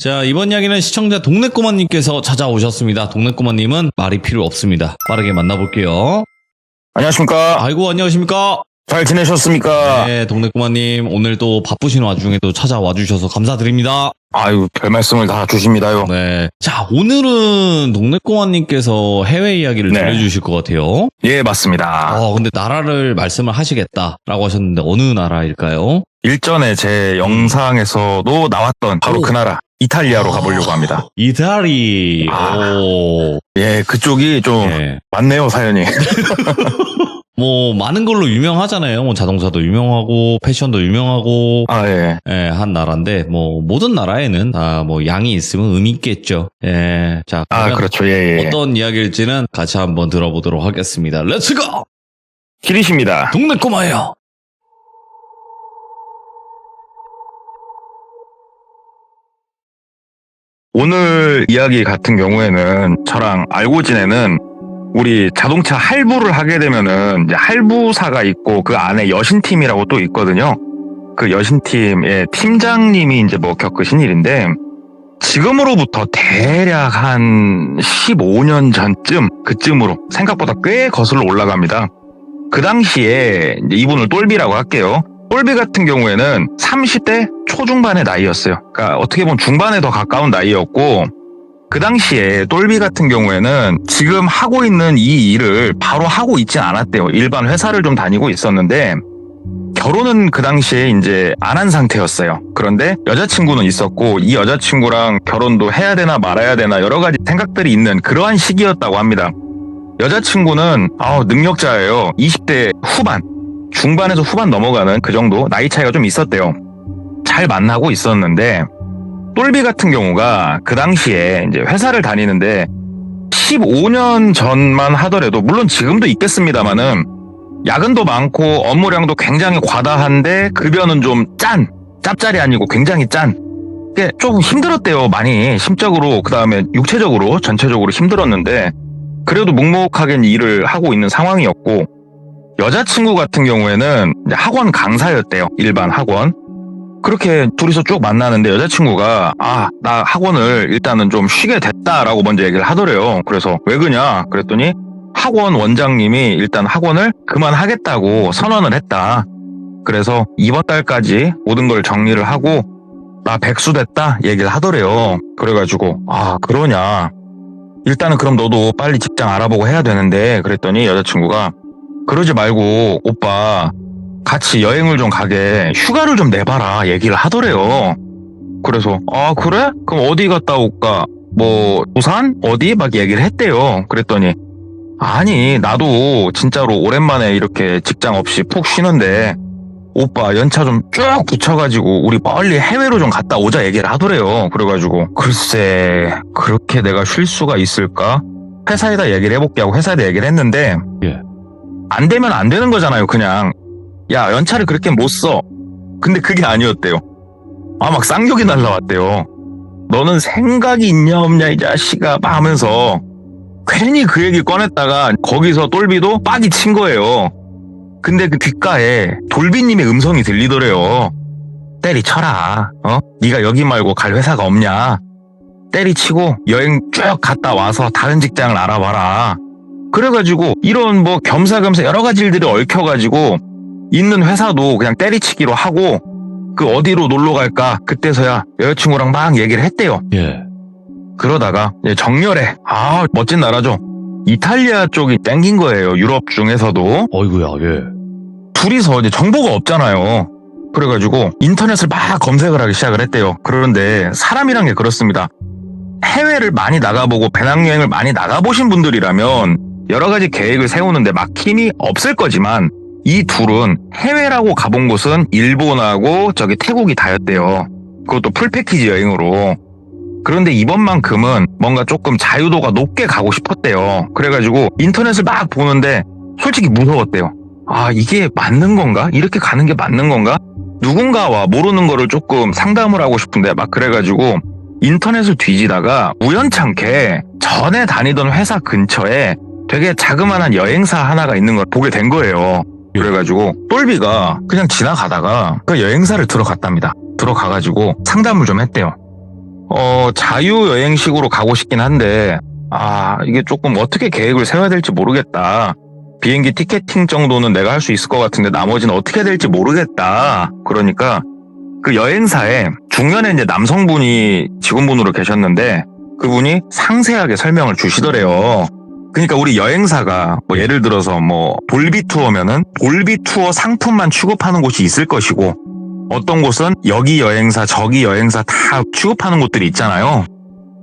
자, 이번 이야기는 시청자 동네꼬마님께서 찾아오셨습니다. 동네꼬마님은 말이 필요 없습니다. 빠르게 만나볼게요. 안녕하십니까? 아이고, 안녕하십니까? 잘 지내셨습니까? 네, 동네꼬마님 오늘 또 바쁘신 와중에 또 찾아와 주셔서 감사드립니다. 아유, 별 말씀을 다 주십니다요. 네. 자, 오늘은 동네꼬마님께서 해외 이야기를 네. 들려주실 것 같아요. 예, 맞습니다. 근데 나라를 말씀을 하시겠다라고 하셨는데 어느 나라일까요? 일전에 제 영상에서도 나왔던 바로 오. 그 나라, 이탈리아로 가보려고 합니다. 이탈리. 아. 오. 예, 그쪽이 좀 네. 많네요, 사연이. 뭐 많은 걸로 유명하잖아요. 뭐 자동차도 유명하고 패션도 유명하고 아, 예. 예, 한 나라인데 뭐 모든 나라에는 다 뭐 양이 있으면 의미 있겠죠. 예. 자, 아, 그러면 그렇죠. 예, 예. 어떤 이야기일지는 같이 한번 들어보도록 하겠습니다. 렛츠고! 길이십니다. 동네 꼬마예요. 오늘 이야기 같은 경우에는 저랑 알고 지내는 우리 자동차 할부를 하게 되면은 이제 할부사가 있고 그 안에 여신팀이라고 또 있거든요. 그 여신팀의 팀장님이 이제 뭐 겪으신 일인데 지금으로부터 대략 한 15년 전쯤 그쯤으로 생각보다 꽤 거슬러 올라갑니다. 그 당시에 이제 이분을 똘비라고 할게요. 똘비 같은 경우에는 30대 초중반의 나이였어요. 그러니까 어떻게 보면 중반에 더 가까운 나이였고 그 당시에 똘비 같은 경우에는 지금 하고 있는 이 일을 바로 하고 있진 않았대요. 일반 회사를 좀 다니고 있었는데 결혼은 그 당시에 이제 안 한 상태였어요. 그런데 여자친구는 있었고 이 여자친구랑 결혼도 해야 되나 말아야 되나 여러 가지 생각들이 있는 그러한 시기였다고 합니다. 여자친구는 능력자예요. 20대 후반, 중반에서 후반 넘어가는 그 정도 나이 차이가 좀 있었대요. 잘 만나고 있었는데 똘비 같은 경우가 그 당시에 이제 회사를 다니는데 15년 전만 하더라도 물론 지금도 있겠습니다만은 야근도 많고 업무량도 굉장히 과다한데 급여는 좀 짭짤이 아니고 굉장히 짠. 이게 조금 힘들었대요. 많이 심적으로 그다음에 육체적으로 전체적으로 힘들었는데 그래도 묵묵하게 일을 하고 있는 상황이었고 여자친구 같은 경우에는 이제 학원 강사였대요. 일반 학원. 그렇게 둘이서 쭉 만나는데 여자친구가 나 학원을 일단은 좀 쉬게 됐다라고 먼저 얘기를 하더래요. 그래서 왜 그러냐 그랬더니 학원 원장님이 일단 학원을 그만하겠다고 선언을 했다. 그래서 이번 달까지 모든 걸 정리를 하고 나 백수 됐다 얘기를 하더래요. 그래가지고 그러냐 일단은 그럼 너도 빨리 직장 알아보고 해야 되는데 그랬더니 여자친구가 그러지 말고 오빠 같이 여행을 좀 가게 휴가를 좀 내봐라 얘기를 하더래요. 그래서 그래? 그럼 어디 갔다 올까? 뭐 부산? 어디? 막 얘기를 했대요. 그랬더니 아니 나도 진짜로 오랜만에 이렇게 직장 없이 푹 쉬는데 오빠 연차 좀 쭉 붙여가지고 우리 빨리 해외로 좀 갔다 오자 얘기를 하더래요. 그래가지고 글쎄 그렇게 내가 쉴 수가 있을까? 회사에다 얘기를 해볼게 하고 회사에다 얘기를 했는데 안 되면 안 되는 거잖아요. 그냥 야 연차를 그렇게 못 써. 근데 그게 아니었대요. 막 쌍욕이 날라왔대요. 너는 생각이 있냐 없냐 이 자식아 막 하면서 괜히 그 얘기 꺼냈다가 거기서 똘비도 빡이 친 거예요. 근데 그 귓가에 돌비님의 음성이 들리더래요. 때리쳐라. 네가 여기 말고 갈 회사가 없냐. 때리치고 여행 쭉 갔다 와서 다른 직장을 알아봐라. 그래가지고 이런 뭐 겸사겸사 여러 가지 일들이 얽혀가지고 있는 회사도 그냥 때리치기로 하고 그 어디로 놀러 갈까 그때서야 여자친구랑 막 얘기를 했대요. 예. 그러다가 정렬에 멋진 나라죠. 이탈리아 쪽이 땡긴 거예요. 유럽 중에서도. 어이구야, 예. 둘이서 이제 정보가 없잖아요. 그래가지고 인터넷을 막 검색을 하기 시작을 했대요. 그런데 사람이란 게 그렇습니다. 해외를 많이 나가보고 배낭여행을 많이 나가보신 분들이라면 여러 가지 계획을 세우는데 막힘이 없을 거지만 이 둘은 해외라고 가본 곳은 일본하고 저기 태국이 다였대요. 그것도 풀패키지 여행으로. 그런데 이번만큼은 뭔가 조금 자유도가 높게 가고 싶었대요. 그래가지고 인터넷을 막 보는데 솔직히 무서웠대요. 이게 맞는 건가? 이렇게 가는 게 맞는 건가? 누군가와 모르는 거를 조금 상담을 하고 싶은데 막 그래가지고 인터넷을 뒤지다가 우연찮게 전에 다니던 회사 근처에 되게 자그마한 여행사 하나가 있는 걸 보게 된 거예요. 그래가지고 똘비가 그냥 지나가다가 그 여행사를 들어갔답니다. 들어가가지고 상담을 좀 했대요. 자유여행식으로 가고 싶긴 한데, 이게 조금 어떻게 계획을 세워야 될지 모르겠다. 비행기 티켓팅 정도는 내가 할 수 있을 것 같은데 나머지는 어떻게 될지 모르겠다. 그러니까 그 여행사에 중년에 이제 남성분이 직원분으로 계셨는데 그분이 상세하게 설명을 주시더래요. 그러니까 우리 여행사가 뭐 예를 들어서 뭐 돌비 투어면은 돌비 투어 상품만 취급하는 곳이 있을 것이고 어떤 곳은 여기 여행사 저기 여행사 다 취급하는 곳들이 있잖아요.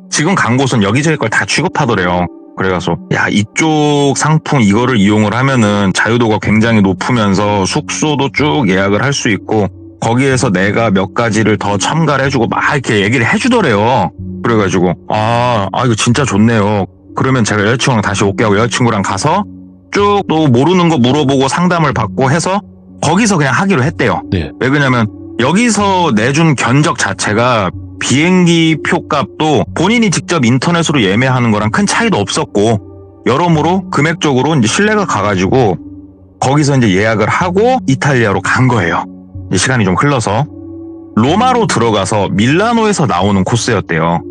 지금 간 곳은 여기저기 걸 다 취급하더래요. 그래가서 야 이쪽 상품 이거를 이용을 하면은 자유도가 굉장히 높으면서 숙소도 쭉 예약을 할 수 있고 거기에서 내가 몇 가지를 더 첨가를 해주고 막 이렇게 얘기를 해주더래요. 그래가지고 이거 진짜 좋네요. 그러면 제가 여자친구랑 다시 올게 하고 여자친구랑 가서 쭉 또 모르는 거 물어보고 상담을 받고 해서 거기서 그냥 하기로 했대요. 네. 왜 그러냐면 여기서 내준 견적 자체가 비행기 표값도 본인이 직접 인터넷으로 예매하는 거랑 큰 차이도 없었고 여러모로 금액적으로 이제 신뢰가 가가지고 거기서 이제 예약을 하고 이탈리아로 간 거예요. 이제 시간이 좀 흘러서 로마로 들어가서 밀라노에서 나오는 코스였대요.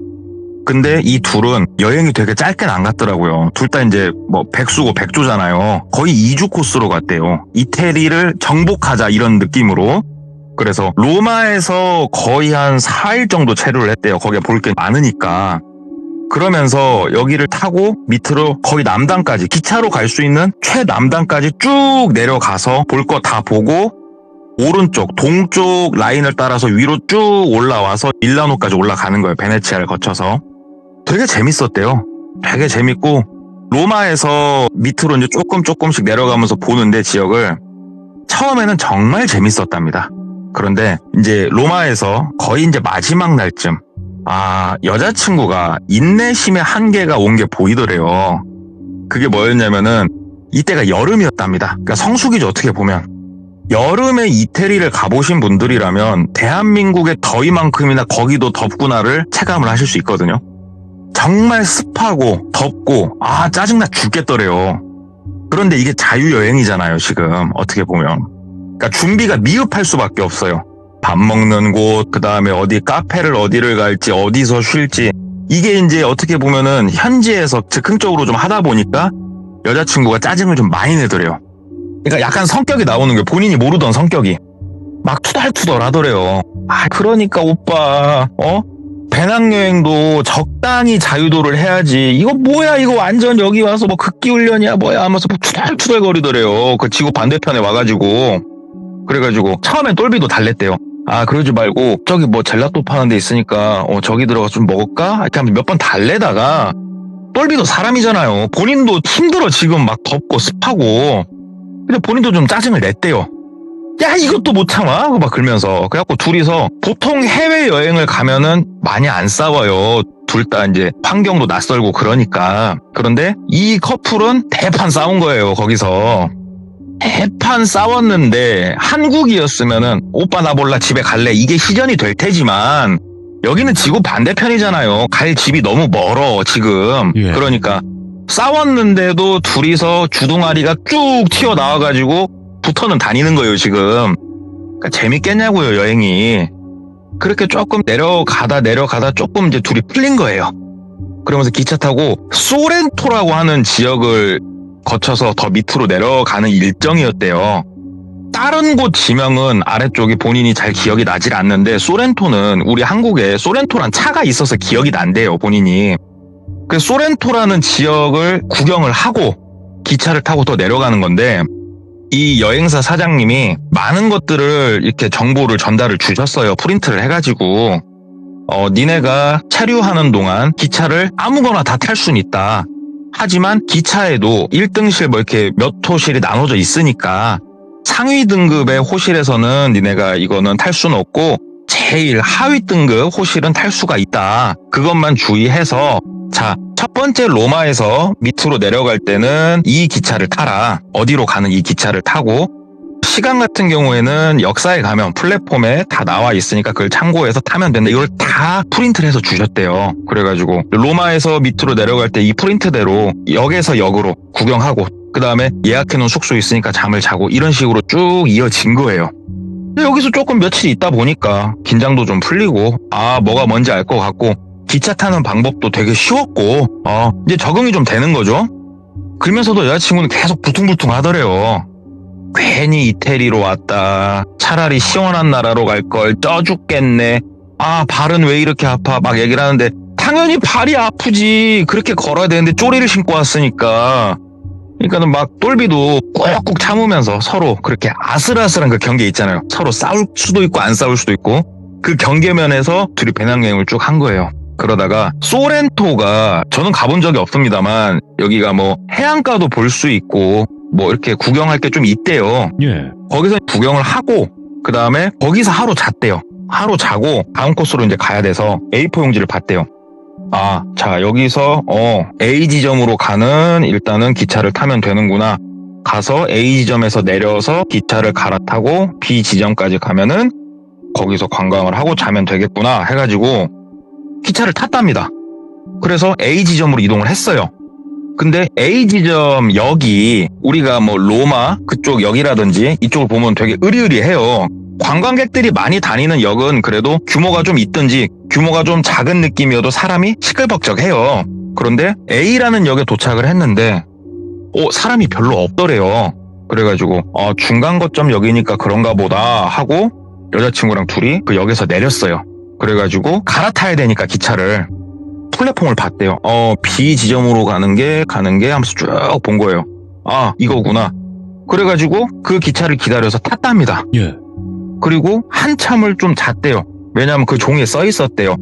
근데 이 둘은 여행이 되게 짧게는 안 갔더라고요. 둘 다 이제 뭐 백수고 백조잖아요. 거의 2주 코스로 갔대요. 이태리를 정복하자 이런 느낌으로. 그래서 로마에서 거의 한 4일 정도 체류를 했대요. 거기에 볼 게 많으니까. 그러면서 여기를 타고 밑으로 거의 남단까지 기차로 갈 수 있는 최남단까지 쭉 내려가서 볼 거 다 보고 오른쪽 동쪽 라인을 따라서 위로 쭉 올라와서 밀라노까지 올라가는 거예요. 베네치아를 거쳐서. 되게 재밌었대요. 되게 재밌고 로마에서 밑으로 이제 조금씩 내려가면서 보는데 지역을 처음에는 정말 재밌었답니다. 그런데 이제 로마에서 거의 이제 마지막 날쯤 여자친구가 인내심의 한계가 온 게 보이더래요. 그게 뭐였냐면은 이때가 여름이었답니다. 그러니까 성수기죠 어떻게 보면. 여름에 이태리를 가보신 분들이라면 대한민국의 더위만큼이나 거기도 덥구나를 체감을 하실 수 있거든요. 정말 습하고 덥고 짜증나 죽겠더래요. 그런데 이게 자유여행이잖아요 지금 어떻게 보면. 그러니까 준비가 미흡할 수밖에 없어요. 밥 먹는 곳, 그 다음에 어디 카페를 어디를 갈지, 어디서 쉴지. 이게 이제 어떻게 보면은 현지에서 즉흥적으로 좀 하다 보니까 여자친구가 짜증을 좀 많이 내더래요. 그러니까 약간 성격이 나오는 게 본인이 모르던 성격이. 막 투덜투덜 하더래요. 그러니까 오빠, 배낭여행도 적당히 자유도를 해야지. 이거 뭐야, 이거 완전 여기 와서 뭐 극기훈련이야, 뭐야 하면서 뭐 투덜투덜 거리더래요. 그 지구 반대편에 와가지고. 그래가지고 처음엔 똘비도 달랬대요. 그러지 말고 저기 뭐 젤라또 파는 데 있으니까 저기 들어가서 좀 먹을까? 이렇게 하면 몇 번 달래다가 똘비도 사람이잖아요. 본인도 힘들어 지금 막 덥고 습하고. 근데 본인도 좀 짜증을 냈대요. 야 이것도 못 참아? 막 그러면서. 그래갖고 둘이서 보통 해외여행을 가면은 많이 안 싸워요. 둘 다 이제 환경도 낯설고 그러니까. 그런데 이 커플은 대판 싸운 거예요 거기서. 대판 싸웠는데 한국이었으면은 오빠 나 몰라 집에 갈래 이게 시전이 될 테지만 여기는 지구 반대편이잖아요. 갈 집이 너무 멀어 지금. 예. 그러니까 싸웠는데도 둘이서 주둥아리가 쭉 튀어나와가지고 붙어는 다니는 거예요 지금. 그러니까 재밌겠냐고요 여행이. 그렇게 조금 내려가다 조금 이제 둘이 풀린 거예요. 그러면서 기차 타고 소렌토라고 하는 지역을 거쳐서 더 밑으로 내려가는 일정이었대요. 다른 곳 지명은 아래쪽에 본인이 잘 기억이 나질 않는데 소렌토는 우리 한국에 소렌토란 차가 있어서 기억이 난대요 본인이. 그 소렌토라는 지역을 구경을 하고 기차를 타고 더 내려가는 건데 이 여행사 사장님이 많은 것들을 이렇게 정보를 전달을 주셨어요. 프린트를 해가지고 니네가 체류하는 동안 기차를 아무거나 다 탈 수는 있다. 하지만 기차에도 1등실 뭐 이렇게 몇 호실이 나눠져 있으니까 상위 등급의 호실에서는 니네가 이거는 탈 수는 없고 제일 하위 등급 호실은 탈 수가 있다. 그것만 주의해서 첫 번째 로마에서 밑으로 내려갈 때는 이 기차를 타라. 어디로 가는 이 기차를 타고 시간 같은 경우에는 역사에 가면 플랫폼에 다 나와 있으니까 그걸 참고해서 타면 된다. 이걸 다 프린트를 해서 주셨대요. 그래가지고 로마에서 밑으로 내려갈 때 이 프린트대로 역에서 역으로 구경하고 그 다음에 예약해놓은 숙소 있으니까 잠을 자고 이런 식으로 쭉 이어진 거예요. 여기서 조금 며칠 있다 보니까 긴장도 좀 풀리고 뭐가 뭔지 알 것 같고 기차 타는 방법도 되게 쉬웠고 이제 적응이 좀 되는 거죠. 그러면서도 여자친구는 계속 불퉁불퉁 하더래요. 괜히 이태리로 왔다. 차라리 시원한 나라로 갈 걸. 쪄 죽겠네. 발은 왜 이렇게 아파? 막 얘기를 하는데 당연히 발이 아프지. 그렇게 걸어야 되는데 쪼리를 신고 왔으니까. 그러니까는 막 똘비도 꾹꾹 참으면서 서로 그렇게 아슬아슬한 그 경계 있잖아요. 서로 싸울 수도 있고 안 싸울 수도 있고 그 경계면에서 둘이 배낭여행을 쭉 한 거예요. 그러다가 소렌토가 저는 가본 적이 없습니다만 여기가 뭐 해안가도 볼 수 있고 뭐 이렇게 구경할 게 좀 있대요. 예. 거기서 구경을 하고 그 다음에 거기서 하루 잤대요. 하루 자고 다음 코스로 이제 가야 돼서 A4 용지를 봤대요. 자 여기서 A 지점으로 가는 일단은 기차를 타면 되는구나. 가서 A 지점에서 내려서 기차를 갈아타고 B 지점까지 가면은 거기서 관광을 하고 자면 되겠구나 해가지고 기차를 탔답니다. 그래서 A 지점으로 이동을 했어요. 근데 A 지점 역이 우리가 뭐 로마 그쪽 역이라든지 이쪽을 보면 되게 으리으리해요. 관광객들이 많이 다니는 역은 그래도 규모가 좀 있든지 규모가 좀 작은 느낌이어도 사람이 시끌벅적해요. 그런데 A라는 역에 도착을 했는데 사람이 별로 없더래요. 그래가지고 중간 거점 역이니까 그런가 보다 하고 여자친구랑 둘이 그 역에서 내렸어요. 그래가지고 갈아타야 되니까 기차를 플랫폼을 봤대요. B 지점으로 가는 게 하면서 쭉 본 거예요. 이거구나. 그래가지고 그 기차를 기다려서 탔답니다. 예. 그리고 한참을 좀 잤대요. 왜냐하면 그 종이에 써 있었대요.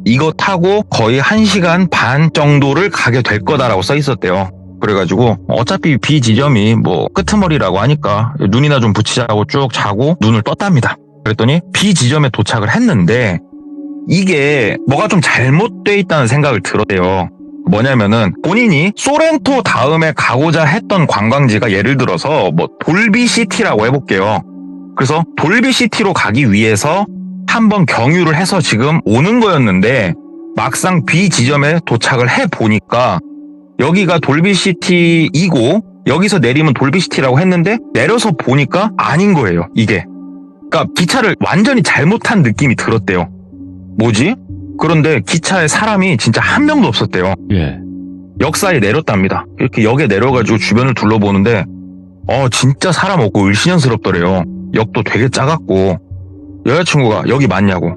이거 타고 거의 1시간 반 정도를 가게 될 거다라고 써 있었대요. 그래가지고 어차피 B 지점이 뭐 끄트머리라고 하니까 눈이나 좀 붙이자고 쭉 자고 눈을 떴답니다. 그랬더니 B 지점에 도착을 했는데 이게 뭐가 좀 잘못돼 있다는 생각을 들었대요. 뭐냐면은 본인이 소렌토 다음에 가고자 했던 관광지가 예를 들어서 뭐 돌비시티라고 해볼게요. 그래서 돌비시티로 가기 위해서 한번 경유를 해서 지금 오는 거였는데 막상 B 지점에 도착을 해보니까 여기가 돌비시티이고 여기서 내리면 돌비시티라고 했는데 내려서 보니까 아닌 거예요, 이게. 그러니까 기차를 완전히 잘못한 느낌이 들었대요. 뭐지? 그런데 기차에 사람이 진짜 한 명도 없었대요. 예. 역사에 내렸답니다. 이렇게 역에 내려가지고 주변을 둘러보는데 진짜 사람 없고 을씨년스럽더래요. 역도 되게 작았고 여자친구가 여기 맞냐고.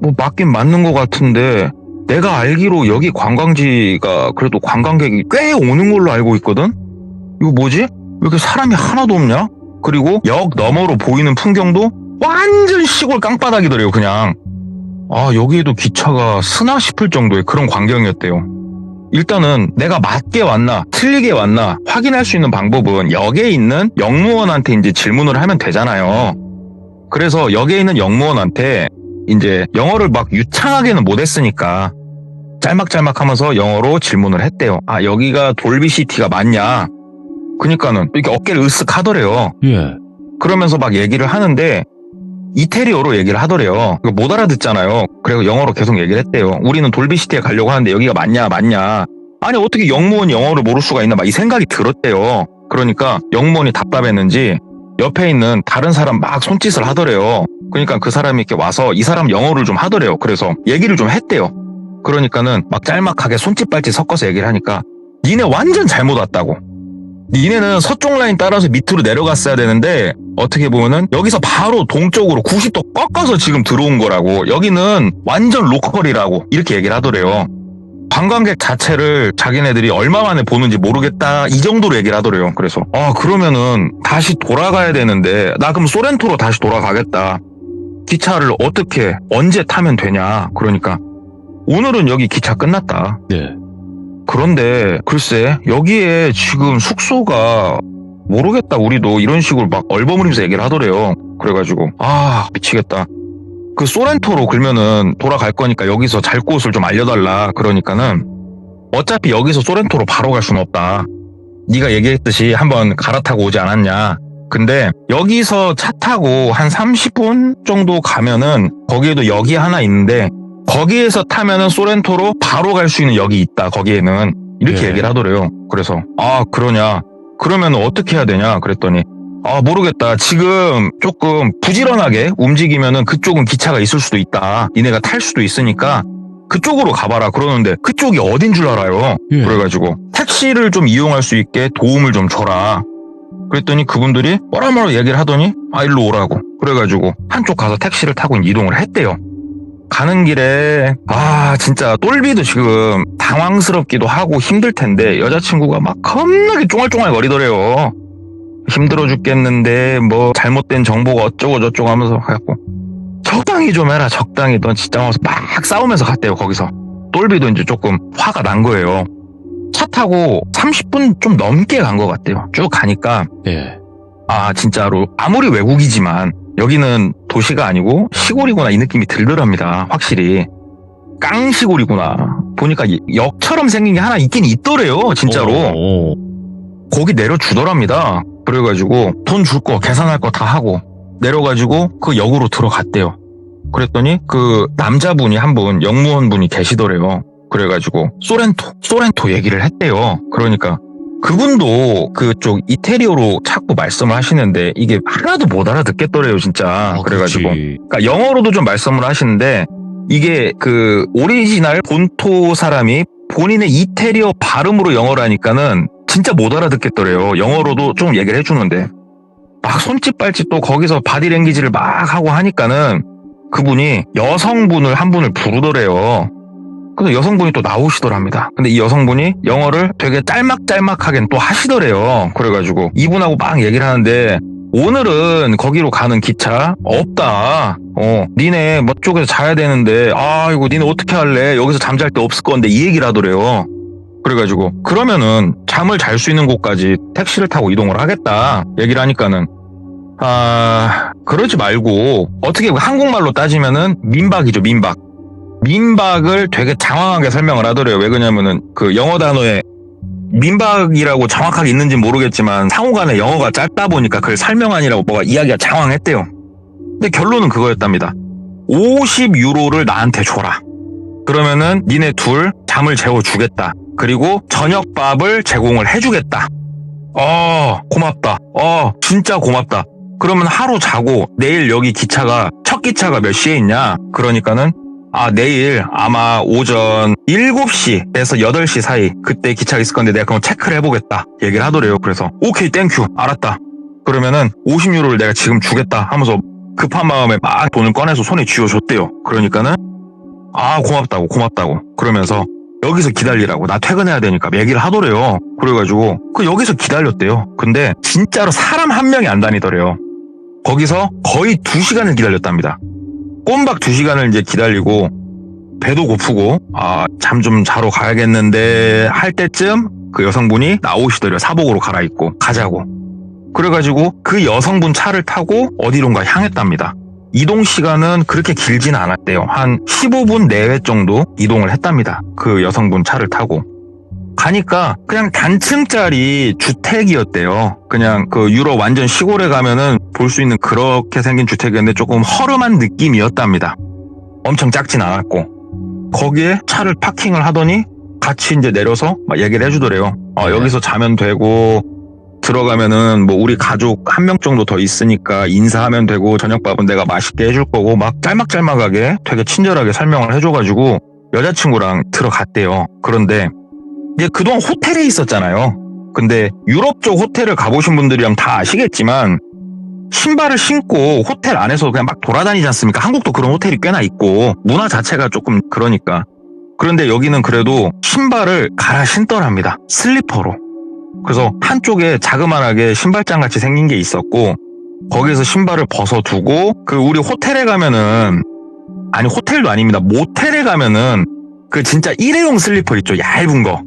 뭐 맞긴 맞는 것 같은데 내가 알기로 여기 관광지가 그래도 관광객이 꽤 오는 걸로 알고 있거든? 이거 뭐지? 왜 이렇게 사람이 하나도 없냐? 그리고 역 너머로 보이는 풍경도 완전 시골 깡바닥이더래요, 그냥. 여기에도 기차가 쓰나 싶을 정도의 그런 광경이었대요. 일단은 내가 맞게 왔나 틀리게 왔나 확인할 수 있는 방법은 역에 있는 역무원한테 이제 질문을 하면 되잖아요. 그래서 역에 있는 역무원한테 이제 영어를 막 유창하게는 못했으니까 짤막짤막 하면서 영어로 질문을 했대요. 여기가 돌비시티가 맞냐? 그니까는 이렇게 어깨를 으쓱 하더래요. 예. 그러면서 막 얘기를 하는데 이태리어로 얘기를 하더래요. 못 알아듣잖아요. 그래서 영어로 계속 얘기를 했대요. 우리는 돌비시티에 가려고 하는데 여기가 맞냐? 아니 어떻게 역무원이 영어를 모를 수가 있나 막 이 생각이 들었대요. 그러니까 역무원이 답답했는지 옆에 있는 다른 사람 막 손짓을 하더래요. 그러니까 그 사람이 이렇게 와서 이 사람 영어를 좀 하더래요. 그래서 얘기를 좀 했대요. 그러니까는 막 짤막하게 손짓 발짓 섞어서 얘기를 하니까 니네 완전 잘못 왔다고. 니네는 서쪽 라인 따라서 밑으로 내려갔어야 되는데 어떻게 보면은 여기서 바로 동쪽으로 90도 꺾어서 지금 들어온 거라고. 여기는 완전 로컬이라고 이렇게 얘기를 하더래요. 관광객 자체를 자기네들이 얼마 만에 보는지 모르겠다 이 정도로 얘기를 하더래요. 그래서 그러면은 다시 돌아가야 되는데 나 그럼 소렌토로 다시 돌아가겠다. 기차를 어떻게 언제 타면 되냐. 그러니까 오늘은 여기 기차 끝났다. 네. 그런데 글쎄 여기에 지금 숙소가 모르겠다. 우리도 이런 식으로 막 얼버무리면서 얘기를 하더래요. 그래가지고 미치겠다. 그 소렌토로 그러면은 돌아갈 거니까 여기서 잘 곳을 좀 알려달라. 그러니까는 어차피 여기서 소렌토로 바로 갈 수는 없다. 네가 얘기했듯이 한번 갈아타고 오지 않았냐. 근데 여기서 차 타고 한 30분 정도 가면은 거기에도 역이 하나 있는데 거기에서 타면은 소렌토로 바로 갈 수 있는 역이 있다. 거기에는 이렇게 네. 얘기를 하더래요. 그래서 그러냐. 그러면 어떻게 해야 되냐 그랬더니 모르겠다. 지금 조금 부지런하게 움직이면은 그쪽은 기차가 있을 수도 있다. 니네가 탈 수도 있으니까 그쪽으로 가봐라 그러는데 그쪽이 어딘 줄 알아요. 예. 그래가지고 택시를 좀 이용할 수 있게 도움을 좀 줘라. 그랬더니 그분들이 뭐라 얘기를 하더니 일로 오라고. 그래가지고 한쪽 가서 택시를 타고 이동을 했대요. 가는 길에 진짜 똘비도 지금 당황스럽기도 하고 힘들 텐데 여자친구가 막 겁나게 쫑알쫑알 거리더래요. 힘들어 죽겠는데 뭐 잘못된 정보가 어쩌고 저쩌고 하면서 해갖고 적당히 좀 해라 적당히 넌 진짜 하면서 막 싸우면서 갔대요. 거기서 똘비도 이제 조금 화가 난 거예요. 차 타고 30분 좀 넘게 간 것 같대요. 쭉 가니까 예. 진짜로 아무리 외국이지만 여기는 도시가 아니고 시골이구나 이 느낌이 들더랍니다. 확실히 깡시골이구나. 보니까 역처럼 생긴 게 하나 있긴 있더래요. 진짜로. 오. 거기 내려주더랍니다. 그래가지고 돈 줄 거 계산할 거 다 하고 내려가지고 그 역으로 들어갔대요. 그랬더니 그 남자분이 한 분 영무원분이 계시더래요. 그래가지고 소렌토 얘기를 했대요. 그러니까 그분도 그쪽 이태리어로 자꾸 말씀을 하시는데 이게 하나도 못 알아듣겠더래요 진짜. 그래가지고 그러니까 영어로도 좀 말씀을 하시는데 이게 그 오리지널 본토 사람이 본인의 이태리어 발음으로 영어를 하니까는 진짜 못 알아듣겠더래요. 영어로도 좀 얘기를 해주는데 막 손짓 발짓 또 거기서 바디랭귀지를 막 하고 하니까는 그분이 여성분을 한 분을 부르더래요. 근데 여성분이 또 나오시더랍니다. 근데 이 여성분이 영어를 되게 짤막짤막하게 또 하시더래요. 그래가지고 이분하고 막 얘기를 하는데 오늘은 거기로 가는 기차 없다. 니네 뭐 쪽에서 자야 되는데 이거 니네 어떻게 할래? 여기서 잠잘 데 없을 건데 이 얘기를 하더래요. 그래가지고 그러면은 잠을 잘 수 있는 곳까지 택시를 타고 이동을 하겠다 얘기를 하니까는 그러지 말고 어떻게 한국말로 따지면은 민박이죠. 민박을 되게 장황하게 설명을 하더래요. 왜 그러냐면은 그 영어 단어에 민박이라고 정확하게 있는지 모르겠지만 상호간에 영어가 짧다 보니까 그걸 설명하느라고 뭐가 이야기가 장황했대요. 근데 결론은 그거였답니다. 50유로를 나한테 줘라. 그러면은 니네 둘 잠을 재워주겠다. 그리고 저녁밥을 제공을 해주겠다. 고맙다. 진짜 고맙다. 그러면 하루 자고 내일 여기 첫 기차가 몇 시에 있냐? 그러니까는 내일 아마 오전 7시에서 8시 사이 그때 기차가 있을 건데 내가 그럼 체크를 해보겠다 얘기를 하더래요. 그래서 오케이 땡큐 알았다. 그러면은 50유로를 내가 지금 주겠다 하면서 급한 마음에 막 돈을 꺼내서 손에 쥐어줬대요. 그러니까는 고맙다고 그러면서 여기서 기다리라고 나 퇴근해야 되니까 얘기를 하더래요. 그래가지고 여기서 기다렸대요. 근데 진짜로 사람 한 명이 안 다니더래요. 거기서 거의 2시간을 기다렸답니다. 꼼박 2시간을 이제 기다리고 배도 고프고 잠 좀 자러 가야겠는데 할 때쯤 그 여성분이 나오시더래요. 사복으로 갈아입고 가자고. 그래가지고 그 여성분 차를 타고 어디론가 향했답니다. 이동 시간은 그렇게 길진 않았대요. 한 15분 내외 정도 이동을 했답니다. 그 여성분 차를 타고. 가니까 그냥 단층짜리 주택이었대요. 그냥 그 유럽 완전 시골에 가면은 볼 수 있는 그렇게 생긴 주택이었는데 조금 허름한 느낌이었답니다. 엄청 작진 않았고. 거기에 차를 파킹을 하더니 같이 이제 내려서 막 얘기를 해주더래요. 여기서 자면 되고 들어가면은 뭐 우리 가족 한 명 정도 더 있으니까 인사하면 되고 저녁밥은 내가 맛있게 해줄 거고 막 짤막짤막하게 되게 친절하게 설명을 해줘가지고 여자친구랑 들어갔대요. 그런데 이제 그동안 호텔에 있었잖아요. 근데 유럽 쪽 호텔을 가보신 분들이라면 다 아시겠지만 신발을 신고 호텔 안에서 그냥 막 돌아다니지 않습니까? 한국도 그런 호텔이 꽤나 있고 문화 자체가 조금 그러니까. 그런데 여기는 그래도 신발을 갈아 신더랍니다. 슬리퍼로. 그래서 한쪽에 자그만하게 신발장 같이 생긴 게 있었고 거기에서 신발을 벗어두고 우리 호텔에 가면은 호텔도 아닙니다. 모텔에 가면은 그 진짜 일회용 슬리퍼 있죠. 얇은 거.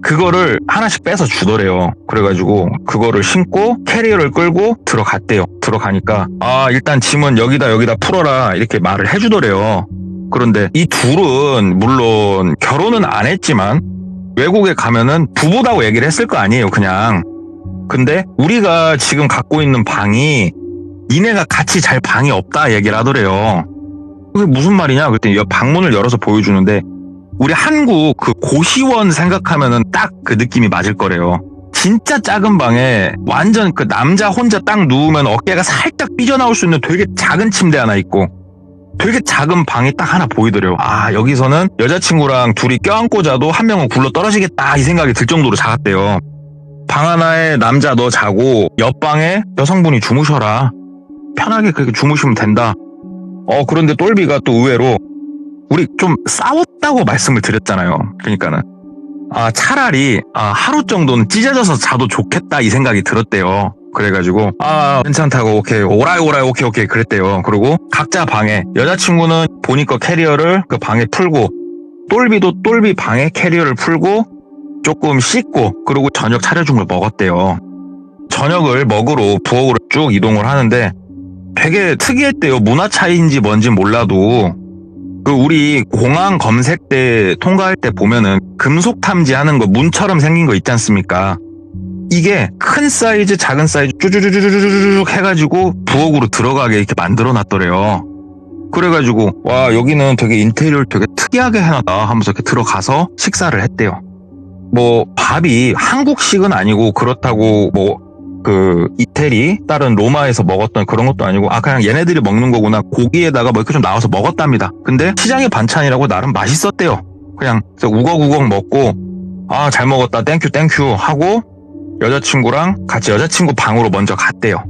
그거를 하나씩 빼서 주더래요. 그래가지고 그거를 신고 캐리어를 끌고 들어갔대요. 들어가니까 일단 짐은 여기다 풀어라 이렇게 말을 해주더래요. 그런데 이 둘은 물론 결혼은 안 했지만 외국에 가면은 부부다고 얘기를 했을 거 아니에요. 그냥. 근데 우리가 지금 갖고 있는 방이 니네가 같이 잘 방이 없다 얘기를 하더래요. 그게 무슨 말이냐 그랬더니 방문을 열어서 보여주는데 우리 한국 그 고시원 생각하면은 딱 그 느낌이 맞을 거래요. 진짜 작은 방에 완전 그 남자 혼자 딱 누우면 어깨가 살짝 삐져나올 수 있는 되게 작은 침대 하나 있고 되게 작은 방이 딱 하나 보이더래요. 아, 여기서는 여자친구랑 둘이 껴안고 자도 한 명은 굴러 떨어지겠다 이 생각이 들 정도로 작았대요. 방 하나에 남자 너 자고 옆방에 여성분이 주무셔라. 편하게 그렇게 주무시면 된다. 그런데 똘비가 또 의외로 우리 좀 싸웠다고 말씀을 드렸잖아요. 그러니까는 차라리 하루 정도는 찢어져서 자도 좋겠다 이 생각이 들었대요. 그래가지고 괜찮다고 오케이 오케이 그랬대요. 그리고 각자 방에 여자친구는 본인 거 캐리어를 그 방에 풀고 똘비도 똘비 방에 캐리어를 풀고 조금 씻고 그리고 저녁 차려준 걸 먹었대요. 저녁을 먹으러 부엌으로 쭉 이동을 하는데 되게 특이했대요. 문화 차이인지 뭔지 몰라도 우리 공항 검색대 통과할 때 보면은 금속 탐지하는 거 문처럼 생긴 거 있지 않습니까? 이게 큰 사이즈, 작은 사이즈 쭈쭈쭈쭈쭈쭈 해가지고 부엌으로 들어가게 이렇게 만들어 놨더래요. 그래가지고 와 여기는 되게 인테리어를 되게 특이하게 해놨다 하면서 이렇게 들어가서 식사를 했대요. 뭐 밥이 한국식은 아니고 그렇다고 이태리 다른 로마에서 먹었던 그런 것도 아니고 그냥 얘네들이 먹는 거구나 고기에다가 뭐 이렇게 좀 나와서 먹었답니다. 근데 시장의 반찬이라고 나름 맛있었대요. 그냥 우걱우걱 먹고 잘 먹었다 땡큐 하고 여자친구랑 같이 여자친구 방으로 먼저 갔대요.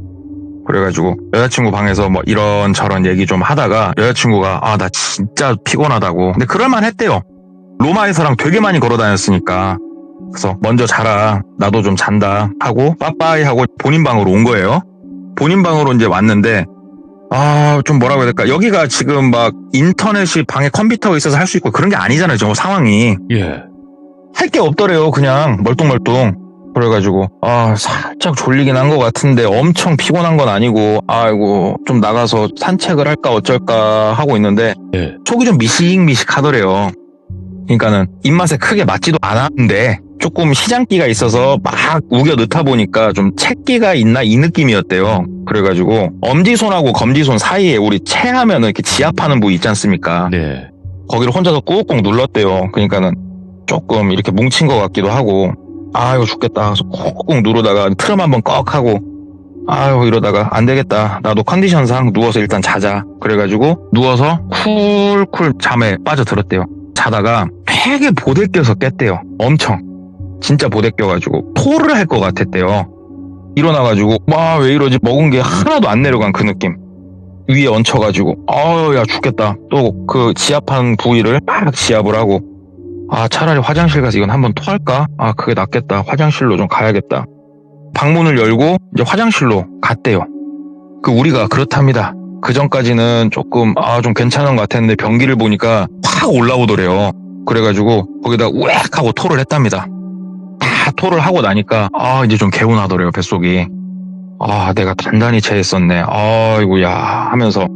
그래가지고 여자친구 방에서 뭐 이런저런 얘기 좀 하다가 여자친구가 나 진짜 피곤하다고. 근데 그럴만 했대요. 로마에서랑 되게 많이 걸어 다녔으니까. 그래서 먼저 자라 나도 좀 잔다 하고 빠빠이 하고 본인 방으로 온 거예요. 본인 방으로 이제 왔는데 좀 뭐라고 해야 될까, 여기가 지금 막 인터넷이 방에 컴퓨터가 있어서 할 수 있고 그런 게 아니잖아요. 지금 상황이 할 게 없더래요. 그냥 멀뚱멀뚱. 그래가지고 살짝 졸리긴 한 것 같은데 엄청 피곤한 건 아니고 아이고 좀 나가서 산책을 할까 어쩔까 하고 있는데 속이 좀 미식미식 하더래요. 그러니까는 입맛에 크게 맞지도 않았는데 조금 시장기가 있어서 막 우겨 넣다 보니까 좀 채기가 있나 이 느낌이었대요. 그래가지고 엄지손하고 검지손 사이에 우리 채하면은 이렇게 지압하는 부위 있지 않습니까? 네. 거기를 혼자서 꾹꾹 눌렀대요. 그러니까는 조금 이렇게 뭉친 것 같기도 하고 이거 죽겠다. 그래서 꾹꾹 누르다가 트럼 한번 꺽 하고 이러다가 안 되겠다. 나도 컨디션상 누워서 일단 자자. 그래가지고 누워서 쿨쿨 잠에 빠져들었대요. 자다가 되게 보대껴서 깼대요. 엄청. 진짜 보대껴가지고 토를 할 것 같았대요. 일어나가지고 왜 이러지? 먹은 게 하나도 안 내려간 그 느낌. 위에 얹혀가지고 야 죽겠다. 또 그 지압한 부위를 막 지압을 하고 차라리 화장실 가서 이건 한번 토할까? 그게 낫겠다. 화장실로 좀 가야겠다. 방문을 열고 이제 화장실로 갔대요. 우리가 그렇답니다. 그 전까지는 조금 좀 괜찮은 것 같았는데 변기를 보니까 확 올라오더래요. 그래가지고 거기다 우엑 하고 토를 했답니다. 다 토를 하고 나니까 이제 좀 개운하더래요. 뱃속이. 내가 단단히 체했었네. 아이고야 하면서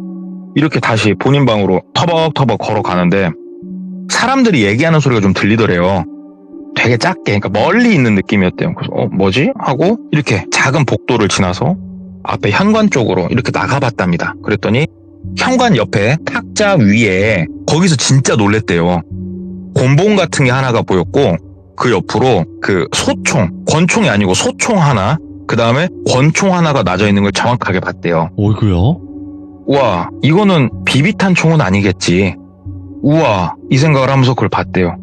이렇게 다시 본인 방으로 터벅터벅 걸어가는데 사람들이 얘기하는 소리가 좀 들리더래요. 되게 작게, 그러니까 멀리 있는 느낌이었대요. 그래서 뭐지? 하고 이렇게 작은 복도를 지나서 앞에 현관 쪽으로 이렇게 나가봤답니다. 그랬더니 현관 옆에 탁자 위에 거기서 진짜 놀랬대요. 곤봉 같은 게 하나가 보였고 그 옆으로 권총이 아니고 소총 하나, 그 다음에 권총 하나가 놔져 있는 걸 정확하게 봤대요. 어이구요? 우와, 이거는 비비탄 총은 아니겠지. 우와, 이 생각을 하면서 그걸 봤대요.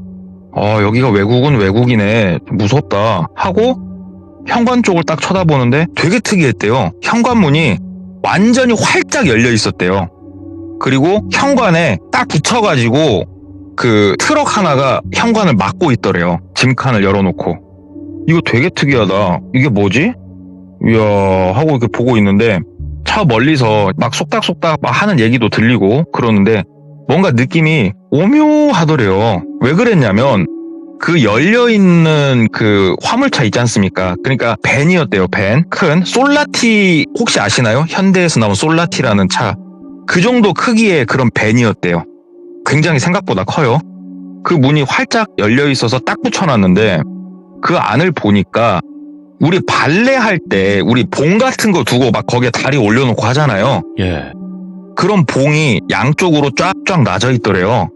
여기가 외국은 외국이네. 무섭다. 하고 현관 쪽을 딱 쳐다보는데 되게 특이했대요. 현관문이 완전히 활짝 열려 있었대요. 그리고 현관에 딱 붙여가지고 그 트럭 하나가 현관을 막고 있더래요. 짐칸을 열어놓고. 이거 되게 특이하다. 이게 뭐지? 이야 하고 이렇게 보고 있는데 차 멀리서 막 속닥속닥 막 하는 얘기도 들리고 그러는데 뭔가 느낌이 오묘하더래요. 왜 그랬냐면 그 열려있는 그 화물차 있지 않습니까? 그러니까 밴이었대요. 밴. 큰 솔라티 혹시 아시나요? 현대에서 나온 솔라티라는 차. 그 정도 크기의 그런 밴이었대요. 굉장히 생각보다 커요. 그 문이 활짝 열려있어서 딱 붙여놨는데 그 안을 보니까 우리 발레할 때 우리 봉 같은 거 두고 막 거기에 다리 올려놓고 하잖아요. 예. 그런 봉이 양쪽으로 쫙쫙 나져 있더래요.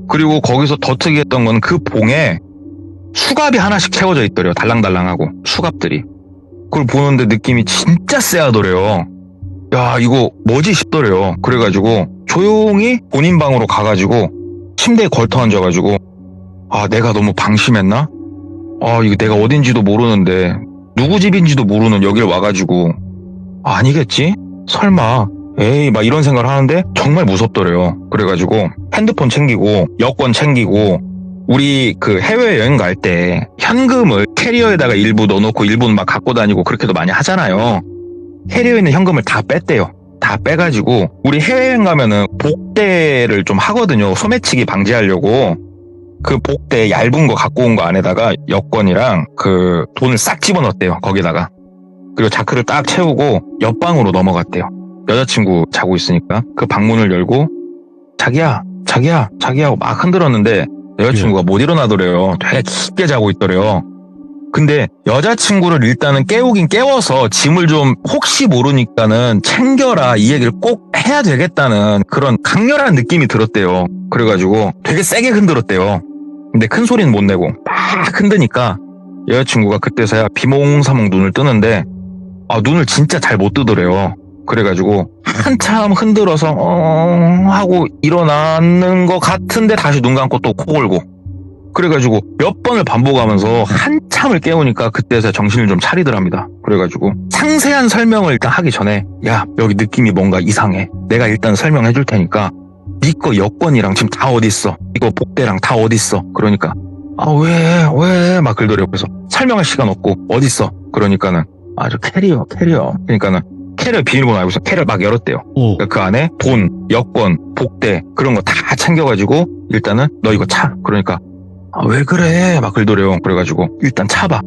그리고 거기서 더 특이했던 건 그 봉에 수갑이 하나씩 채워져 있더래요. 달랑달랑하고 수갑들이. 그걸 보는데 느낌이 진짜 쎄하더래요. 야, 이거 뭐지 싶더래요. 그래가지고 조용히 본인 방으로 가가지고 침대에 걸터 앉아가지고 아, 내가 너무 방심했나? 아, 이거 내가 어딘지도 모르는데 누구 집인지도 모르는 여기를 와가지고 아니겠지? 설마 에이 막 이런 생각을 하는데 정말 무섭더래요. 그래가지고 핸드폰 챙기고 여권 챙기고 우리 그 해외여행 갈 때 현금을 캐리어에다가 일부 넣어놓고 일부는 막 갖고 다니고 그렇게도 많이 하잖아요. 캐리어에 있는 현금을 다 뺐대요. 다 빼가지고 우리 해외여행 가면은 복대를 좀 하거든요. 소매치기 방지하려고. 그 복대 얇은 거 갖고 온 거 안에다가 여권이랑 그 돈을 싹 집어넣었대요. 거기다가. 그리고 자크를 딱 채우고 옆방으로 넘어갔대요. 여자친구 자고 있으니까 그 방문을 열고 자기야 하고 막 흔들었는데 여자친구가 못 일어나더래요. 되게 깊게 자고 있더래요. 근데 여자친구를 일단은 깨우긴 깨워서 짐을 좀 혹시 모르니까는 챙겨라 이 얘기를 꼭 해야 되겠다는 그런 강렬한 느낌이 들었대요. 그래가지고 되게 세게 흔들었대요. 근데 큰 소리는 못 내고 막 흔드니까 여자친구가 그때서야 비몽사몽 눈을 뜨는데 눈을 진짜 잘 못 뜨더래요. 그래가지고 한참 흔들어서 하고 일어나는 것 같은데 다시 눈 감고 또 코 골고 그래가지고 몇 번을 반복하면서 한참을 깨우니까 그때서야 정신을 좀 차리더랍니다. 그래가지고 상세한 설명을 일단 하기 전에 야 여기 느낌이 뭔가 이상해. 내가 일단 설명해 줄 테니까 네 거 여권이랑 지금 다 어딨어. 이거 복대랑 다 어딨어. 그러니까 왜 막 그러더래요. 그래서 설명할 시간 없고 어딨어. 그러니까는 저 캐리어 그러니까는 캐리어 비밀번호 알고서 캐리어 막 열었대요. 그러니까 그 안에 돈, 여권, 복대 그런 거 다 챙겨가지고 일단은 너 이거 차. 그러니까 왜 그래 막 그러더래요. 그래가지고 일단 차봐.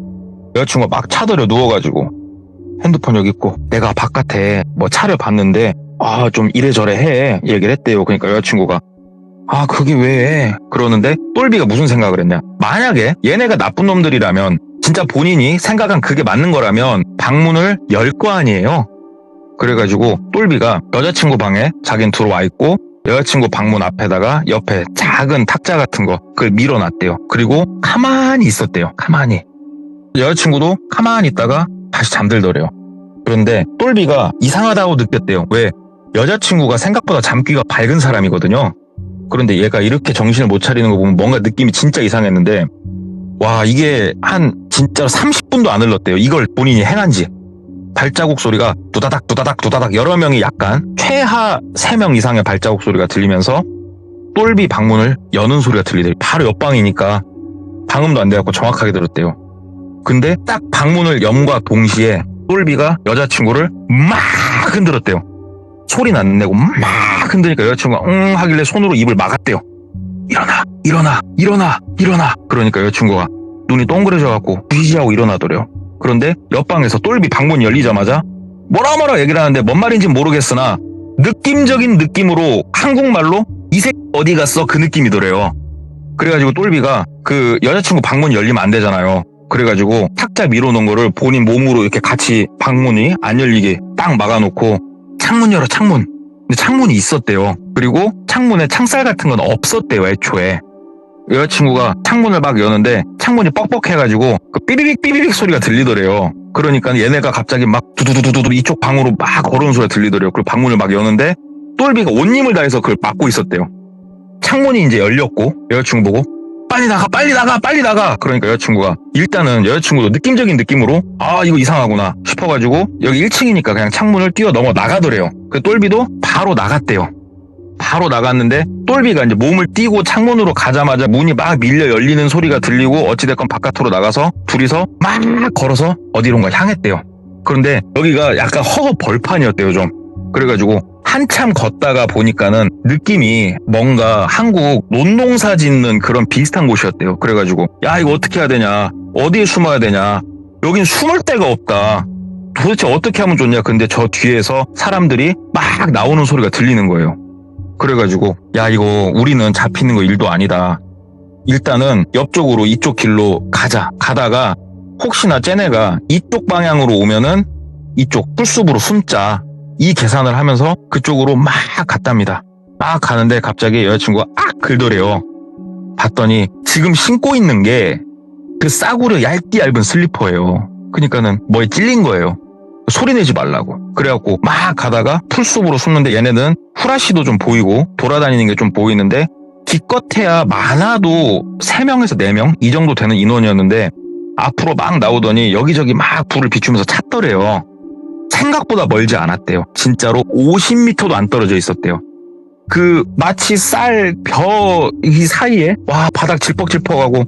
여자친구가 막 차더래 누워가지고 핸드폰 여기 있고 내가 바깥에 뭐 차를 봤는데 좀 이래저래 해 얘기를 했대요. 그러니까 여자친구가 그게 왜 그러는데 똘비가 무슨 생각을 했냐. 만약에 얘네가 나쁜 놈들이라면 진짜 본인이 생각한 그게 맞는 거라면 방문을 열 거 아니에요. 그래가지고 똘비가 여자친구 방에 자긴 들어와 있고 여자친구 방문 앞에다가 옆에 작은 탁자 같은 거 그걸 밀어놨대요. 그리고 가만히 있었대요. 가만히. 여자친구도 가만히 있다가 다시 잠들더래요. 그런데 똘비가 이상하다고 느꼈대요. 왜? 여자친구가 생각보다 잠귀가 밝은 사람이거든요. 그런데 얘가 이렇게 정신을 못 차리는 거 보면 뭔가 느낌이 진짜 이상했는데 와 이게 한 진짜로 30분도 안 흘렀대요. 이걸 본인이 행한 지. 발자국 소리가 두다닥 여러 명이 약간 최하 3명 이상의 발자국 소리가 들리면서 똘비 방문을 여는 소리가 들리더래요. 바로 옆방이니까 방음도 안 돼갖고 정확하게 들었대요. 근데 딱 방문을 염과 동시에 똘비가 여자친구를 막 흔들었대요. 소리는 안 내고 막 흔드니까 여자친구가 하길래 손으로 입을 막았대요. 일어나. 그러니까 여자친구가 눈이 동그래져갖고 부시하고 일어나더래요. 그런데 옆방에서 똘비 방문이 열리자마자 뭐라 얘기를 하는데 뭔 말인지 모르겠으나 느낌적인 느낌으로 한국말로 이 새끼 어디 갔어? 그 느낌이더래요. 그래가지고 똘비가 그 여자친구 방문이 열리면 안 되잖아요. 그래가지고 탁자 밀어놓은 거를 본인 몸으로 이렇게 같이 방문이 안 열리게 딱 막아놓고 창문 열어 창문. 근데 창문이 있었대요. 그리고 창문에 창살 같은 건 없었대요 애초에. 여자친구가 창문을 막 여는데 창문이 뻑뻑해가지고 그 삐비빅 소리가 들리더래요. 그러니까 얘네가 갑자기 막 두두두두두 이쪽 방으로 막 걸어오는 소리가 들리더래요. 그리고 방문을 막 여는데 똘비가 온 힘을 다해서 그걸 막고 있었대요. 창문이 이제 열렸고 여자친구 보고 빨리 나가. 그러니까 여자친구가 일단은 여자친구도 느낌적인 느낌으로 이거 이상하구나 싶어가지고 여기 1층이니까 그냥 창문을 뛰어 넘어 나가더래요. 그 똘비도 바로 나갔대요. 바로 나갔는데 똘비가 이제 몸을 띄고 창문으로 가자마자 문이 막 밀려 열리는 소리가 들리고 어찌됐건 바깥으로 나가서 둘이서 막 걸어서 어디론가 향했대요. 그런데 여기가 약간 허허 벌판이었대요 좀. 그래가지고 한참 걷다가 보니까는 느낌이 뭔가 한국 논농사 짓는 그런 비슷한 곳이었대요. 그래가지고 야 이거 어떻게 해야 되냐, 어디에 숨어야 되냐, 여긴 숨을 데가 없다, 도대체 어떻게 하면 좋냐. 근데 저 뒤에서 사람들이 막 나오는 소리가 들리는 거예요. 그래가지고 야 이거 우리는 잡히는 거 일도 아니다, 일단은 옆쪽으로 이쪽 길로 가다가 혹시나 쟤네가 이쪽 방향으로 오면은 이쪽 풀숲으로 숨자, 이 계산을 하면서 그쪽으로 막 갔답니다. 막 가는데 갑자기 여자친구가 긁더래요. 봤더니 지금 신고 있는 게 그 싸구려 얇디 얇은 슬리퍼예요. 그러니까는 뭐에 찔린 거예요. 소리 내지 말라고. 그래갖고 막 가다가 풀숲으로 숨는데 얘네는 후라시도 좀 보이고 돌아다니는 게 좀 보이는데 기껏해야 많아도 3명에서 4명 이 정도 되는 인원이었는데 앞으로 막 나오더니 여기저기 막 불을 비추면서 찾더래요. 생각보다 멀지 않았대요. 진짜로 50m도 안 떨어져 있었대요. 그 마치 쌀 벼 이 사이에 와 바닥 질퍽질퍽하고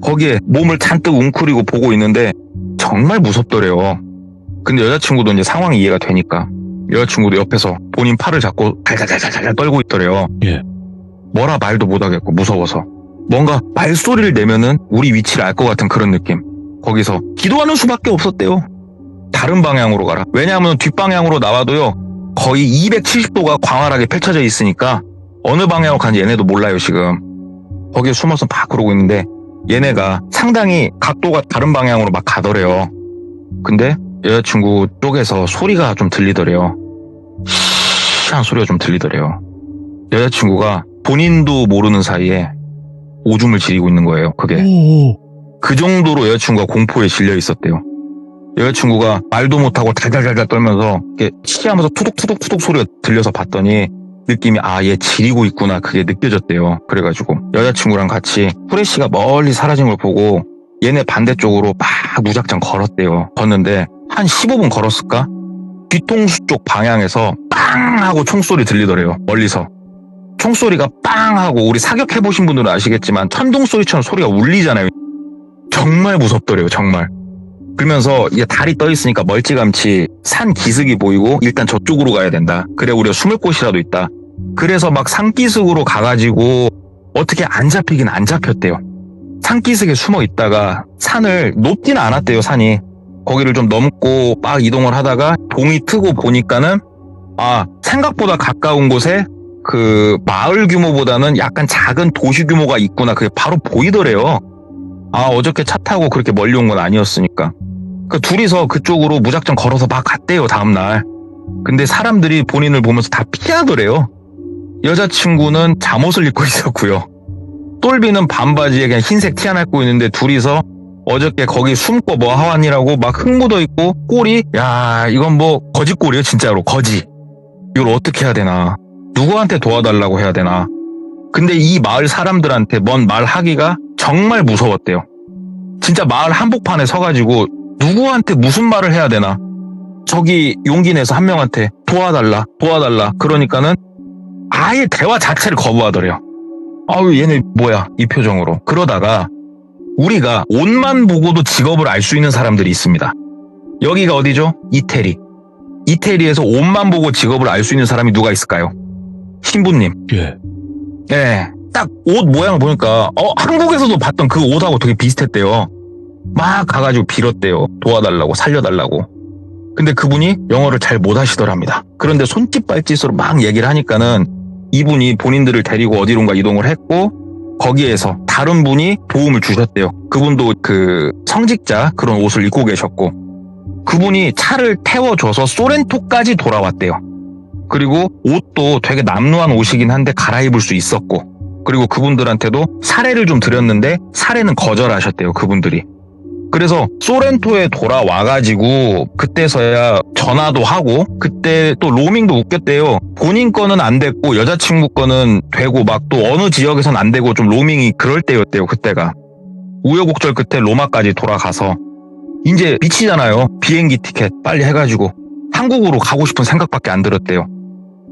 거기에 몸을 잔뜩 웅크리고 보고 있는데 정말 무섭더래요. 근데 여자친구도 이제 상황이 이해가 되니까 여자친구도 옆에서 본인 팔을 잡고 달달달달 떨고 있더래요. 예. 뭐라 말도 못하겠고 무서워서 뭔가 말소리를 내면은 우리 위치를 알 것 같은 그런 느낌. 거기서 기도하는 수밖에 없었대요. 다른 방향으로 가라. 왜냐하면 뒷방향으로 나와도요 거의 270도가 광활하게 펼쳐져 있으니까 어느 방향으로 가는지 얘네도 몰라요 지금. 거기에 숨어서 막 그러고 있는데 얘네가 상당히 각도가 다른 방향으로 막 가더래요. 근데 여자친구 쪽에서 소리가 좀 들리더래요. 시한 소리가 좀 들리더래요. 여자친구가 본인도 모르는 사이에 오줌을 지리고 있는 거예요. 그게. 오. 그 정도로 여자친구가 공포에 질려 있었대요. 여자친구가 말도 못하고 달달달달 떨면서 이렇게 치하면서 투둑투둑투둑 소리가 들려서 봤더니 느낌이 얘 지리고 있구나 그게 느껴졌대요. 그래가지고 여자친구랑 같이 후레쉬가 멀리 사라진 걸 보고 얘네 반대쪽으로 막 무작정 걸었대요. 걷는데 한 15분 걸었을까? 뒤통수 쪽 방향에서 빵 하고 총소리 들리더래요. 멀리서. 총소리가 빵 하고 우리 사격해보신 분들은 아시겠지만 천둥소리처럼 소리가 울리잖아요. 정말 무섭더래요. 정말. 그러면서 이게 달이 떠 있으니까 멀찌감치 산 기슭이 보이고 일단 저쪽으로 가야 된다. 그래 우리가 숨을 곳이라도 있다. 그래서 막 산기슭으로 가가지고 어떻게 안 잡히긴 안 잡혔대요. 산기슭에 숨어 있다가 산을 높지는 않았대요. 산이. 거기를 좀 넘고 막 이동을 하다가 동이 트고 보니까는 생각보다 가까운 곳에 그 마을 규모보다는 약간 작은 도시 규모가 있구나. 그게 바로 보이더래요. 어저께 차 타고 그렇게 멀리 온 건 아니었으니까. 그 둘이서 그쪽으로 무작정 걸어서 막 갔대요, 다음날. 근데 사람들이 본인을 보면서 다 피하더래요. 여자친구는 잠옷을 입고 있었고요. 똘비는 반바지에 그냥 흰색 티 하나 입고 있는데 둘이서 어저께 거기 숨고 뭐 하왔니라고 막 흙 묻어 있고 꼴이 이건 뭐 거지꼴이에요, 진짜로. 거지. 이걸 어떻게 해야 되나. 누구한테 도와달라고 해야 되나. 근데 이 마을 사람들한테 뭔 말하기가 정말 무서웠대요. 진짜 마을 한복판에 서가지고 누구한테 무슨 말을 해야 되나. 저기 용기 내서 한 명한테 도와달라 그러니까는 아예 대화 자체를 거부하더래요. 얘네 뭐야 이 표정으로. 그러다가 우리가 옷만 보고도 직업을 알 수 있는 사람들이 있습니다. 여기가 어디죠? 이태리. 이태리에서 옷만 보고 직업을 알 수 있는 사람이 누가 있을까요? 신부님. 예. 네, 딱 옷 모양을 보니까 한국에서도 봤던 그 옷하고 되게 비슷했대요. 막 가가지고 빌었대요. 도와달라고 살려달라고. 근데 그분이 영어를 잘 못하시더랍니다. 그런데 손짓발짓으로 막 얘기를 하니까는 이분이 본인들을 데리고 어디론가 이동을 했고 거기에서 다른 분이 도움을 주셨대요. 그분도 그 성직자 그런 옷을 입고 계셨고 그분이 차를 태워줘서 소렌토까지 돌아왔대요. 그리고 옷도 되게 남루한 옷이긴 한데 갈아입을 수 있었고 그리고 그분들한테도 사례를 좀 드렸는데 사례는 거절하셨대요. 그분들이. 그래서 소렌토에 돌아와가지고 그때서야 전화도 하고 그때 또 로밍도 웃겼대요. 본인 거는 안 됐고 여자친구 거는 되고 막 또 어느 지역에선 안 되고 좀 로밍이 그럴 때였대요. 그때가. 우여곡절 끝에 로마까지 돌아가서 이제 미치잖아요. 비행기 티켓 빨리 해가지고 한국으로 가고 싶은 생각밖에 안 들었대요.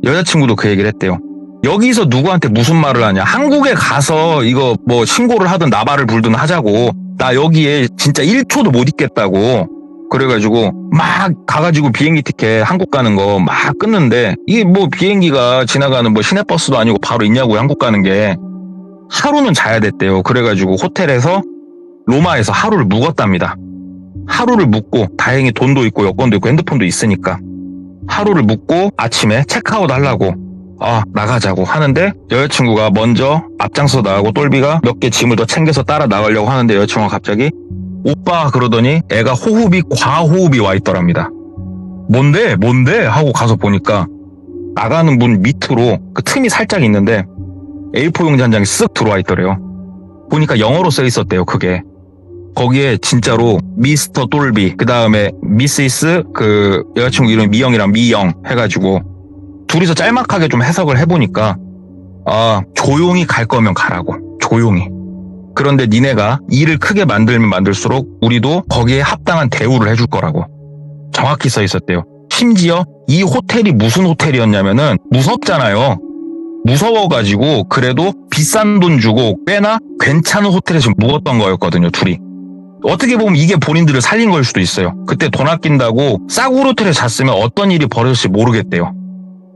여자친구도 그 얘기를 했대요. 여기서 누구한테 무슨 말을 하냐. 한국에 가서 이거 뭐 신고를 하든 나발을 불든 하자고. 나 여기에 진짜 1초도 못 있겠다고. 그래가지고 막 가가지고 비행기 티켓 한국 가는 거 막 끊는데 이게 뭐 비행기가 지나가는 뭐 시내버스도 아니고 바로 있냐고요. 한국 가는 게. 하루는 자야 됐대요. 그래가지고 호텔에서 로마에서 하루를 묵었답니다. 하루를 묵고 다행히 돈도 있고 여권도 있고 핸드폰도 있으니까 하루를 묵고 아침에 체크아웃 하려고 나가자고 하는데 여자친구가 먼저 앞장서 나가고 똘비가 몇 개 짐을 더 챙겨서 따라 나가려고 하는데 여자친구가 갑자기 오빠 그러더니 애가 과호흡이 와 있더랍니다. 뭔데 하고 가서 보니까 나가는 문 밑으로 그 틈이 살짝 있는데 A4 용지 한 장이 쓱 들어와 있더래요. 보니까 영어로 써 있었대요. 그게 거기에 진짜로 미스터 똘비, 그 다음에 미시스, 그 여자친구 이름이 미영이랑 미영 해가지고 둘이서 짤막하게 좀 해석을 해보니까 조용히 갈 거면 가라고. 조용히. 그런데 니네가 일을 크게 만들면 만들수록 우리도 거기에 합당한 대우를 해줄 거라고. 정확히 써 있었대요. 심지어 이 호텔이 무슨 호텔이었냐면은 무섭잖아요. 무서워가지고 그래도 비싼 돈 주고 꽤나 괜찮은 호텔에서 묵었던 거였거든요, 둘이. 어떻게 보면 이게 본인들을 살린 걸 수도 있어요. 그때 돈 아낀다고 싸구려 호텔에 잤으면 어떤 일이 벌어질지 모르겠대요.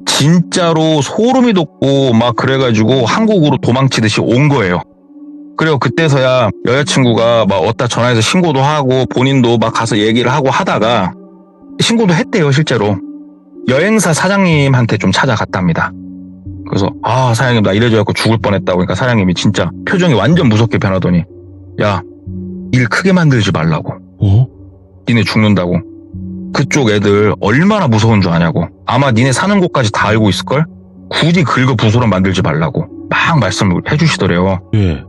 진짜로 소름이 돋고 막 그래가지고 한국으로 도망치듯이 온 거예요. 그리고 그때서야 여자친구가 막 어디다 전화해서 신고도 하고 본인도 막 가서 얘기를 하고 하다가 신고도 했대요, 실제로. 여행사 사장님한테 좀 찾아갔답니다. 그래서 사장님 나 이래저래갖고 죽을 뻔했다고. 그러니까 사장님이 진짜 표정이 완전 무섭게 변하더니 야, 일 크게 만들지 말라고. 니네 죽는다고. 그쪽 애들 얼마나 무서운 줄 아냐고. 아마 니네 사는 곳까지 다 알고 있을걸? 굳이 긁어 부스럼 만들지 말라고 막 말씀을 해주시더래요. 예.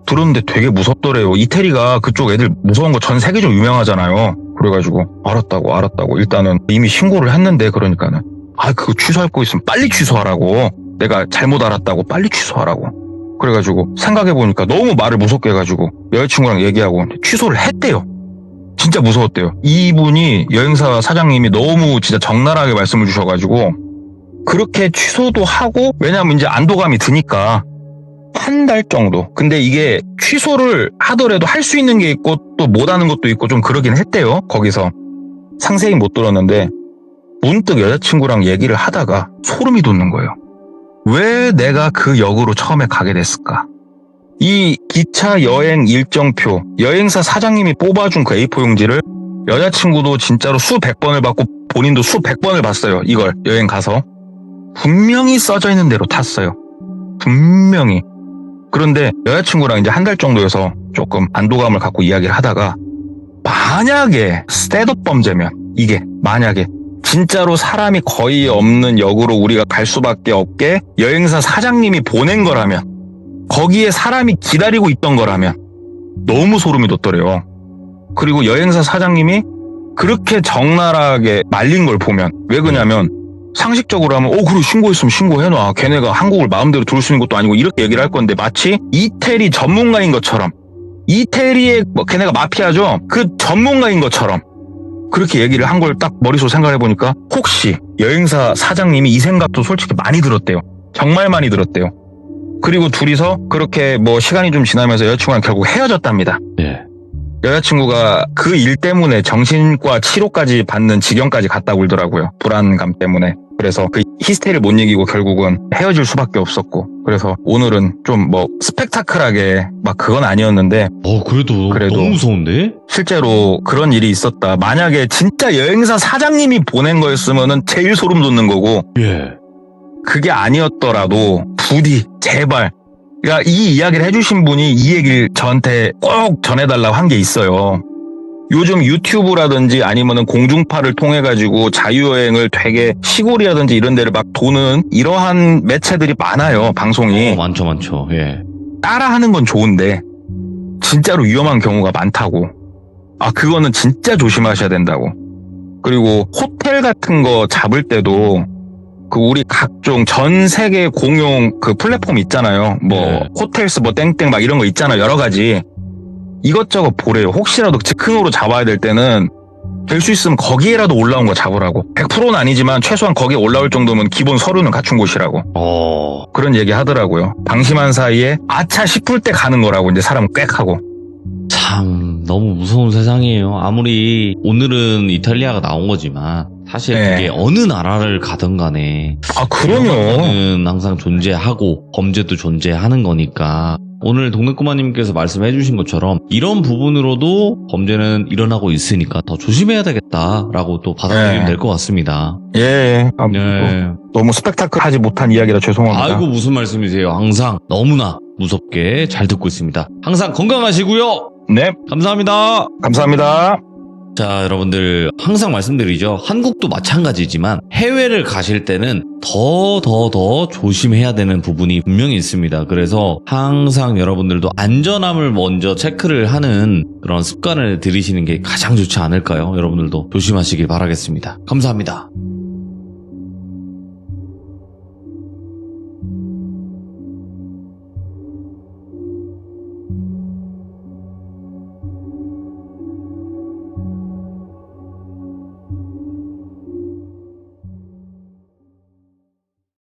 들었는데 되게 무섭더래요. 이태리가 그쪽 애들 무서운 거 전 세계적으로 유명하잖아요. 그래가지고 알았다고 일단은 이미 신고를 했는데 그러니까는 그거 취소할 거 있으면 빨리 취소하라고. 내가 잘못 알았다고 빨리 취소하라고. 그래가지고 생각해보니까 너무 말을 무섭게 해가지고 여자친구랑 얘기하고 취소를 했대요. 진짜 무서웠대요. 이분이 여행사 사장님이 너무 진짜 적나라하게 말씀을 주셔가지고 그렇게 취소도 하고, 왜냐면 이제 안도감이 드니까 한 달 정도. 근데 이게 취소를 하더라도 할 수 있는 게 있고 또 못하는 것도 있고 좀 그러긴 했대요. 거기서 상세히 못 들었는데 문득 여자친구랑 얘기를 하다가 소름이 돋는 거예요. 왜 내가 그 역으로 처음에 가게 됐을까? 이 기차 여행 일정표, 여행사 사장님이 뽑아준 그 A4 용지를 여자친구도 진짜로 수백 번을 받고 본인도 수백 번을 봤어요. 이걸 여행 가서. 분명히 써져 있는 대로 탔어요. 분명히. 그런데 여자친구랑 이제 한 달 정도여서 조금 안도감을 갖고 이야기를 하다가 만약에 셋업 범죄면, 이게 만약에 진짜로 사람이 거의 없는 역으로 우리가 갈 수밖에 없게 여행사 사장님이 보낸 거라면, 거기에 사람이 기다리고 있던 거라면 너무 소름이 돋더래요. 그리고 여행사 사장님이 그렇게 적나라하게 말린 걸 보면, 왜 그러냐면 상식적으로 하면 그래 신고했으면 신고해놔. 걔네가 한국을 마음대로 들을 수 있는 것도 아니고 이렇게 얘기를 할 건데, 마치 이태리 전문가인 것처럼, 이태리의 걔네가 마피아죠. 그 전문가인 것처럼 그렇게 얘기를 한 걸 딱 머릿속으로 생각해보니까 혹시 여행사 사장님이 이 생각도 솔직히 많이 들었대요. 정말 많이 들었대요. 그리고 둘이서 그렇게 시간이 좀 지나면서 여자친구랑 결국 헤어졌답니다. 예. 여자친구가 그 일 때문에 정신과 치료까지 받는 지경까지 갔다고 그러더라고요. 불안감 때문에. 그래서 그 히스테리를 못 이기고 결국은 헤어질 수밖에 없었고. 그래서 오늘은 좀 스펙타클하게 그건 아니었는데 그래도 너무 무서운데? 실제로 그런 일이 있었다. 만약에 진짜 여행사 사장님이 보낸 거였으면은 제일 소름 돋는 거고. 예. 그게 아니었더라도 부디 제발, 그러니까 이 이야기를 해주신 분이 이 얘기를 저한테 꼭 전해달라고 한 게 있어요. 요즘 유튜브라든지 아니면은 공중파를 통해 가지고 자유여행을 되게 시골이라든지 이런 데를 막 도는 이러한 매체들이 많아요. 방송이. 많죠. 예. 따라하는 건 좋은데 진짜로 위험한 경우가 많다고. 그거는 진짜 조심하셔야 된다고. 그리고 호텔 같은 거 잡을 때도 우리 각종 전 세계 공용 그 플랫폼 있잖아요. 호텔스 땡땡 막 이런 거 있잖아요. 여러 가지. 이것저것 보래요. 혹시라도 즉흥으로 잡아야 될 때는 될 수 있으면 거기에라도 올라온 거 잡으라고. 100%는 아니지만 최소한 거기에 올라올 정도면 기본 서류는 갖춘 곳이라고. 그런 얘기 하더라고요. 방심한 사이에 아차 싶을 때 가는 거라고, 이제 사람은 꽥 하고. 참 너무 무서운 세상이에요. 아무리 오늘은 이탈리아가 나온 거지만 사실 그게 어느 나라를 가든 간에 그럼요. 위험은 항상 존재하고 범죄도 존재하는 거니까, 오늘 동네꼬마님께서 말씀해 주신 것처럼 이런 부분으로도 범죄는 일어나고 있으니까 더 조심해야 되겠다라고 또 받아들이면 될 것 같습니다. 예. 네. 너무 스펙타클하지 못한 이야기라 죄송합니다. 아이고 무슨 말씀이세요. 항상 너무나 무섭게 잘 듣고 있습니다. 항상 건강하시고요. 네. 감사합니다. 감사합니다. 자, 여러분들 항상 말씀드리죠. 한국도 마찬가지지만 해외를 가실 때는 더 조심해야 되는 부분이 분명히 있습니다. 그래서 항상 여러분들도 안전함을 먼저 체크를 하는 그런 습관을 들이시는 게 가장 좋지 않을까요? 여러분들도 조심하시길 바라겠습니다. 감사합니다.